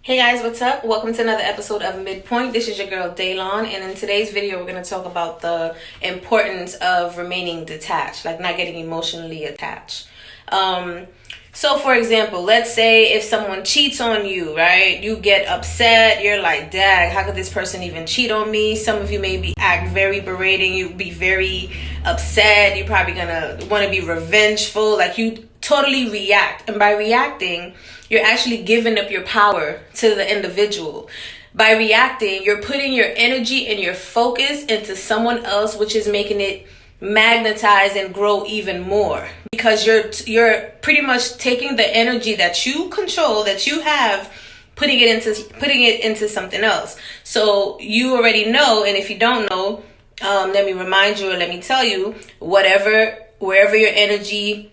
Hey guys, what's up? Welcome to another episode of Midpoint. This is your girl Daylon, and in today's video we're going to talk about the importance of remaining detached, like not getting emotionally attached. So for example, let's say if someone cheats on you, right? You get upset, you're like, dag, how could this person even cheat on me? Some of you maybe act very berating, you be very upset, you're probably gonna want to be revengeful, like you totally react. And by reacting, you're actually giving up your power to the individual. By reacting, you're putting your energy and your focus into someone else, which is making it magnetize and grow even more, because you're pretty much taking the energy that you control, that you have, putting it into something else. So you already know, and if you don't know, let me remind you, or let me tell you, wherever your energy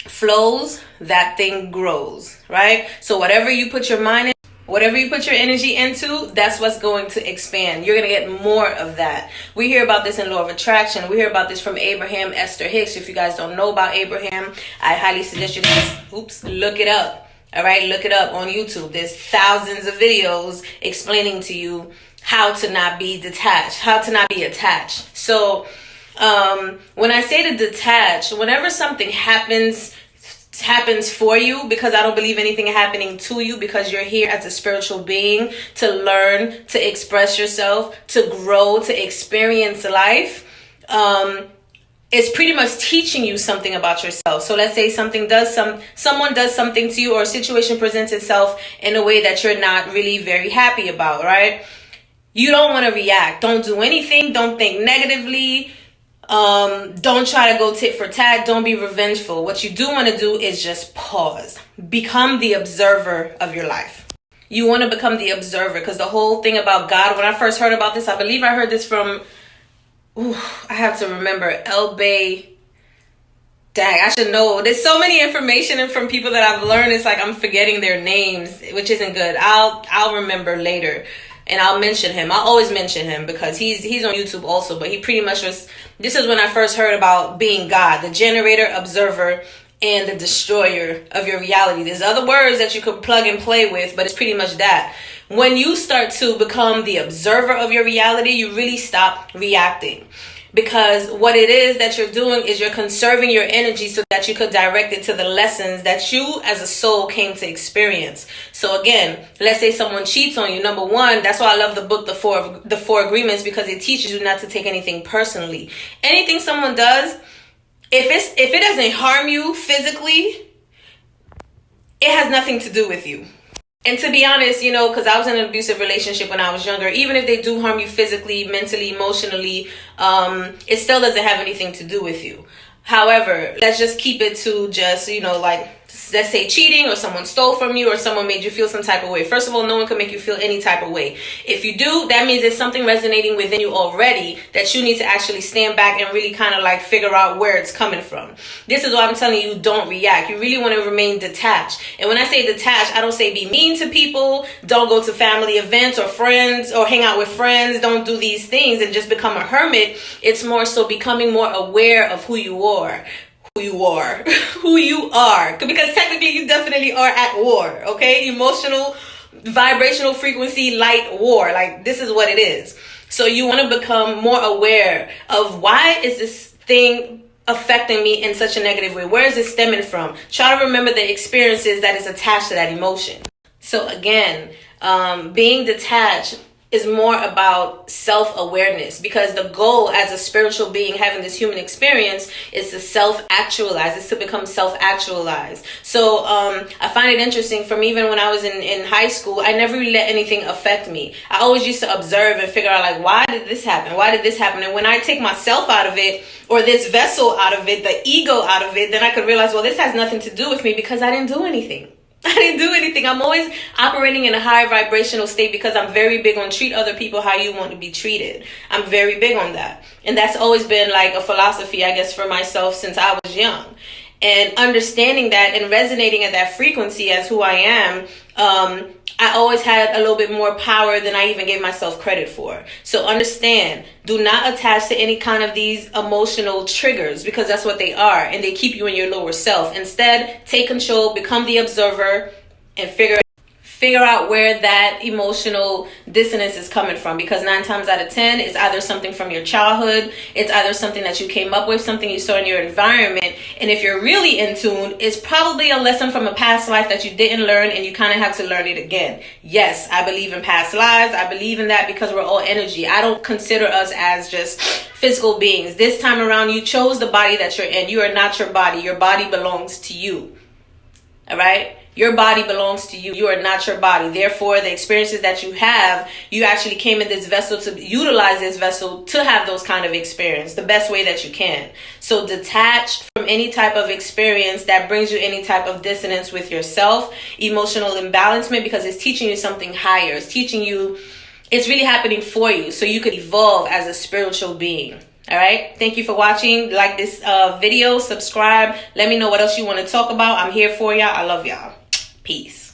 flows, that thing grows, right? So whatever you put your mind in, whatever you put your energy into, that's what's going to expand. You're going to get more of that. We hear about this in Law of Attraction. We hear about this from Abraham Esther Hicks. If you guys don't know about Abraham, I highly suggest you guys, look it up. All right, look it up on YouTube. There's thousands of videos explaining to you how to not be detached, how to not be attached. So when I say to detach, whenever something happens for you, because I don't believe anything happening to you, because you're here as a spiritual being to learn, to express yourself, to grow, to experience life. It's pretty much teaching you something about yourself. So let's say someone does something to you, or a situation presents itself in a way that you're not really very happy about, right? You don't want to react. Don't do anything. Don't think negatively. Don't try to go tit for tat. Don't be revengeful. What you do want to do is just pause. Become the observer of your life. You want to become the observer, because the whole thing about God, when I first heard about this, I believe I heard this from, I have to remember, El Bay. Dang, I should know. There's so many information and from people that I've learned. It's like I'm forgetting their names, which isn't good. I'll remember later. And I'll mention him. I'll always mention him because he's on YouTube also. But he pretty much this is when I first heard about being God, the generator, observer, and the destroyer of your reality. There's other words that you could plug and play with, but it's pretty much that. When you start to become the observer of your reality, you really stop reacting. Because what it is that you're doing is you're conserving your energy so that you could direct it to the lessons that you as a soul came to experience. So again, let's say someone cheats on you. Number one, that's why I love the book, The Four Agreements, because it teaches you not to take anything personally. Anything someone does, if it doesn't harm you physically, it has nothing to do with you. And to be honest, because I was in an abusive relationship when I was younger, even if they do harm you physically, mentally, emotionally, it still doesn't have anything to do with you. However, let's just keep it to just, let's say cheating, or someone stole from you, or someone made you feel some type of way. First of all, no one can make you feel any type of way. If you do, that means there's something resonating within you already that you need to actually stand back and really kind of like figure out where it's coming from. This is why I'm telling you, don't react. You really want to remain detached. And when I say detached, I don't say be mean to people. Don't go to family events or friends, or hang out with friends. Don't do these things and just become a hermit. It's more so becoming more aware of who you are. Who you are, because technically you definitely are at war. Okay, emotional, vibrational frequency, light war. Like, this is what it is. So you want to become more aware of, why is this thing affecting me in such a negative way? Where is it stemming from? Try to remember the experiences that is attached to that emotion. So again, being detached is more about self-awareness, because the goal as a spiritual being having this human experience is to self-actualize, is to become self-actualized. So I find it interesting, from even when I was in high school, I never really let anything affect me. I always used to observe and figure out, like, why did this happen? Why did this happen? And when I take myself out of it, or this vessel out of it, the ego out of it, then I could realize, well, this has nothing to do with me, because I didn't do anything. I didn't do anything. I'm always operating in a high vibrational state, because I'm very big on treat other people how you want to be treated. I'm very big on that. And that's always been like a philosophy, I guess, for myself since I was young. And understanding that and resonating at that frequency as who I am, I always had a little bit more power than I even gave myself credit for. So understand, do not attach to any kind of these emotional triggers, because that's what they are, and they keep you in your lower self. Instead, take control, become the observer, and figure figure out where that emotional dissonance is coming from, because 9 times out of 10 it's either something from your childhood, it's either something that you came up with, something you saw in your environment, and if you're really in tune, it's probably a lesson from a past life that you didn't learn and you kind of have to learn it again. Yes, I believe in past lives. I believe in that because we're all energy. I don't consider us as just physical beings. This time around, you chose the body that you're in. You are not your body. Your body belongs to you. All right? Your body belongs to you. You are not your body. Therefore, the experiences that you have, you actually came in this vessel to utilize this vessel to have those kind of experience the best way that you can. So detach from any type of experience that brings you any type of dissonance with yourself, emotional imbalancement, because it's teaching you something higher. It's teaching you, it's really happening for you so you could evolve as a spiritual being. All right. Thank you for watching. Like this video, subscribe. Let me know what else you want to talk about. I'm here for y'all. I love y'all. Peace.